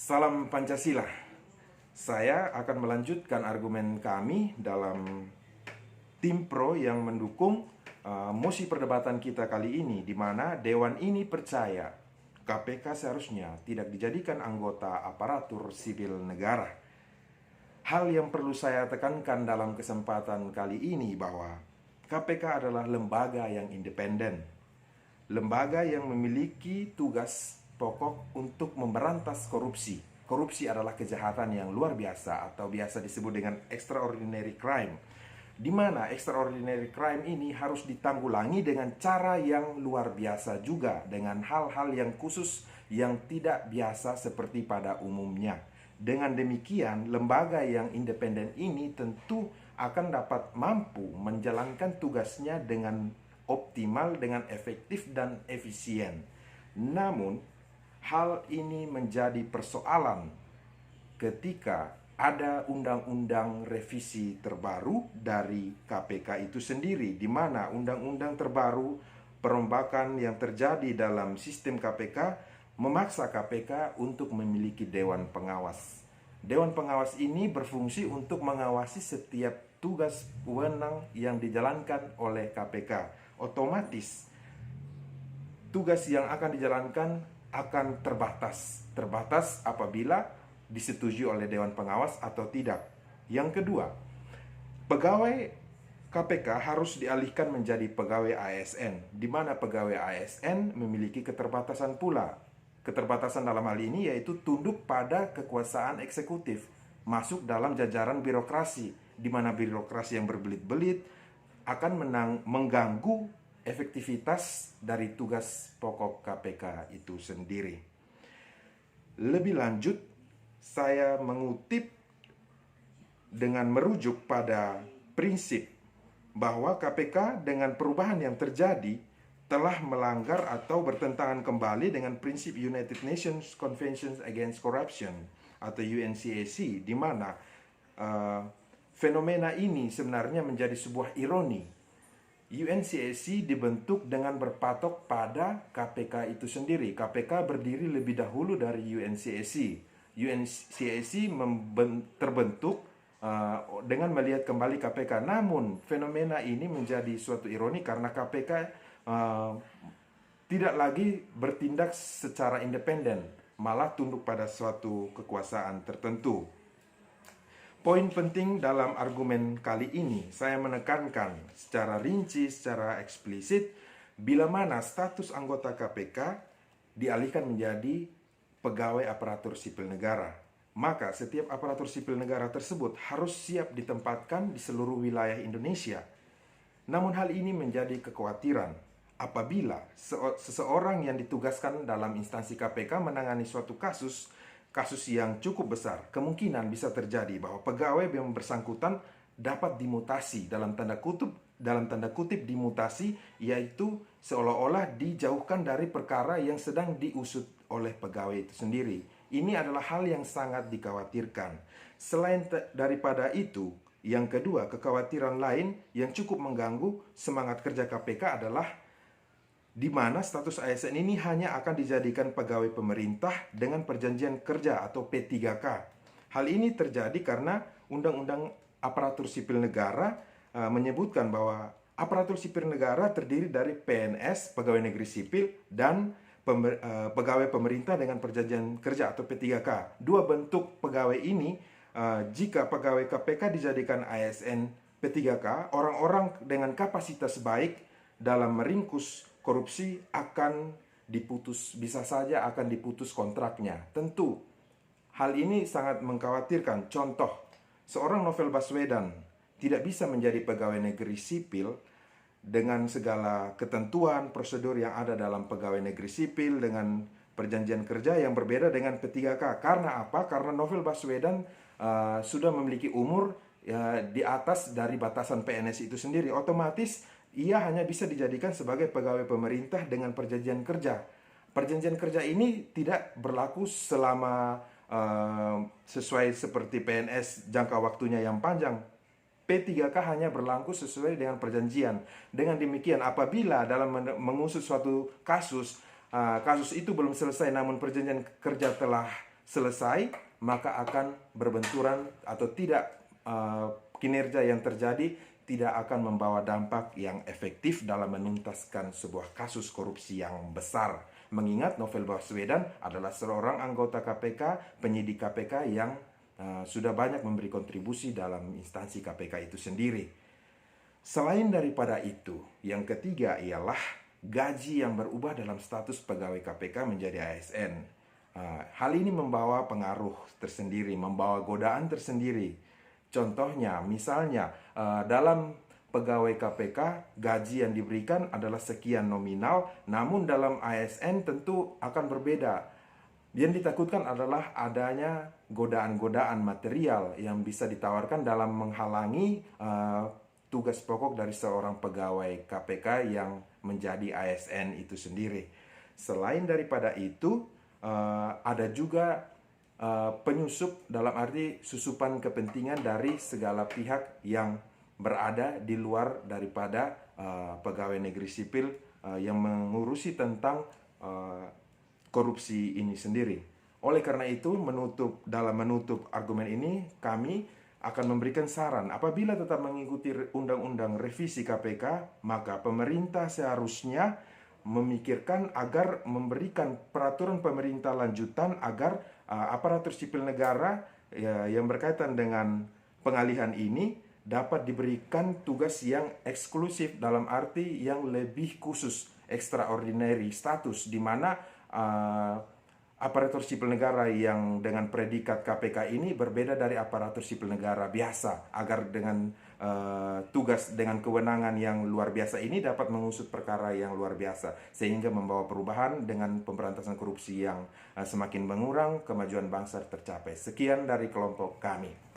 Salam Pancasila. Saya akan melanjutkan argumen kami dalam tim pro yang mendukung mosi perdebatan kita kali ini, di mana Dewan ini percaya KPK seharusnya tidak dijadikan anggota aparatur sipil negara. Hal yang perlu saya tekankan dalam kesempatan kali ini bahwa KPK adalah lembaga yang independen, lembaga yang memiliki tugas pokok untuk memberantas korupsi. Korupsi adalah kejahatan yang luar biasa atau biasa disebut dengan extraordinary crime, di mana extraordinary crime ini harus ditanggulangi dengan cara yang luar biasa juga, dengan hal-hal yang khusus yang tidak biasa seperti pada umumnya. Dengan demikian, lembaga yang independen ini tentu akan dapat mampu menjalankan tugasnya dengan optimal, dengan efektif dan efisien. Namun, hal ini menjadi persoalan ketika ada undang-undang revisi terbaru dari KPK itu sendiri, di mana undang-undang terbaru perombakan yang terjadi dalam sistem KPK memaksa KPK untuk memiliki Dewan Pengawas. Dewan Pengawas ini berfungsi untuk mengawasi setiap tugas wewenang yang dijalankan oleh KPK. Otomatis tugas yang akan dijalankan akan terbatas apabila disetujui oleh Dewan Pengawas atau tidak. Yang kedua, pegawai KPK harus dialihkan menjadi pegawai ASN, di mana pegawai ASN memiliki keterbatasan pula. Keterbatasan dalam hal ini yaitu tunduk pada kekuasaan eksekutif, masuk dalam jajaran birokrasi, di mana birokrasi yang berbelit-belit akan mengganggu efektivitas dari tugas pokok KPK itu sendiri. Lebih lanjut, saya mengutip dengan merujuk pada prinsip bahwa KPK dengan perubahan yang terjadi telah melanggar atau bertentangan kembali dengan prinsip United Nations Convention Against Corruption atau UNCAC, di mana fenomena ini sebenarnya menjadi sebuah ironi. UNCAC dibentuk dengan berpatok pada KPK itu sendiri. KPK berdiri lebih dahulu dari UNCAC. UNCAC terbentuk dengan melihat kembali KPK. Namun fenomena ini menjadi suatu ironi karena KPK tidak lagi bertindak secara independen, malah tunduk pada suatu kekuasaan tertentu. Poin penting dalam argumen kali ini, saya menekankan secara rinci, secara eksplisit, bila mana status anggota KPK dialihkan menjadi pegawai aparatur sipil negara, maka setiap aparatur sipil negara tersebut harus siap ditempatkan di seluruh wilayah Indonesia. Namun hal ini menjadi kekhawatiran apabila seseorang yang ditugaskan dalam instansi KPK menangani suatu kasus yang cukup besar, kemungkinan bisa terjadi bahwa pegawai yang bersangkutan dapat dimutasi, dalam tanda kutip dimutasi, yaitu seolah-olah dijauhkan dari perkara yang sedang diusut oleh pegawai itu sendiri. Ini adalah hal yang sangat dikhawatirkan. Selain daripada itu, yang kedua, kekhawatiran lain yang cukup mengganggu semangat kerja KPK adalah di mana status ASN ini hanya akan dijadikan pegawai pemerintah dengan perjanjian kerja atau P3K. Hal ini terjadi karena Undang-Undang Aparatur Sipil Negara menyebutkan bahwa aparatur sipil negara terdiri dari PNS, pegawai negeri sipil, dan pegawai pemerintah dengan perjanjian kerja atau P3K. Dua bentuk pegawai ini, jika pegawai KPK dijadikan ASN P3K, orang-orang dengan kapasitas baik dalam meringkus korupsi akan diputus, bisa saja akan diputus kontraknya. Tentu hal ini sangat mengkhawatirkan. Contoh, seorang Novel Baswedan tidak bisa menjadi pegawai negeri sipil dengan segala ketentuan prosedur yang ada dalam pegawai negeri sipil dengan perjanjian kerja yang berbeda dengan P3K. Karena apa? Karena Novel Baswedan sudah memiliki umur di atas dari batasan PNS itu sendiri. Otomatis ia hanya bisa dijadikan sebagai pegawai pemerintah dengan perjanjian kerja. Perjanjian kerja ini tidak berlaku selama sesuai seperti PNS jangka waktunya yang panjang. P3K hanya berlaku sesuai dengan perjanjian. Dengan demikian, apabila dalam mengusut suatu kasus itu belum selesai namun perjanjian kerja telah selesai, maka akan berbenturan atau tidak, kinerja yang terjadi tidak akan membawa dampak yang efektif dalam menuntaskan sebuah kasus korupsi yang besar. Mengingat Novel Baswedan adalah seorang anggota KPK, penyidik KPK yang sudah banyak memberi kontribusi dalam instansi KPK itu sendiri. Selain daripada itu, yang ketiga ialah gaji yang berubah dalam status pegawai KPK menjadi ASN. Hal ini membawa pengaruh tersendiri, membawa godaan tersendiri. Contohnya, misalnya dalam pegawai KPK gaji yang diberikan adalah sekian nominal, namun dalam ASN tentu akan berbeda. Yang ditakutkan adalah adanya godaan-godaan material yang bisa ditawarkan dalam menghalangi tugas pokok dari seorang pegawai KPK yang menjadi ASN itu sendiri. Selain daripada itu, ada juga penyusup, dalam arti susupan kepentingan dari segala pihak yang berada di luar daripada pegawai negeri sipil yang mengurusi tentang korupsi ini sendiri. Oleh karena itu, dalam menutup argumen ini, kami akan memberikan saran apabila tetap mengikuti undang-undang revisi KPK, maka pemerintah seharusnya memikirkan agar memberikan peraturan pemerintah lanjutan agar aparatur sipil negara yang berkaitan dengan pengalihan ini dapat diberikan tugas yang eksklusif, dalam arti yang lebih khusus, extraordinary status, di mana aparatur sipil negara yang dengan predikat KPK ini berbeda dari aparatur sipil negara biasa, agar dengan tugas dengan kewenangan yang luar biasa ini dapat mengusut perkara yang luar biasa, sehingga membawa perubahan dengan pemberantasan korupsi yang semakin mengurang, kemajuan bangsa tercapai. Sekian dari kelompok kami.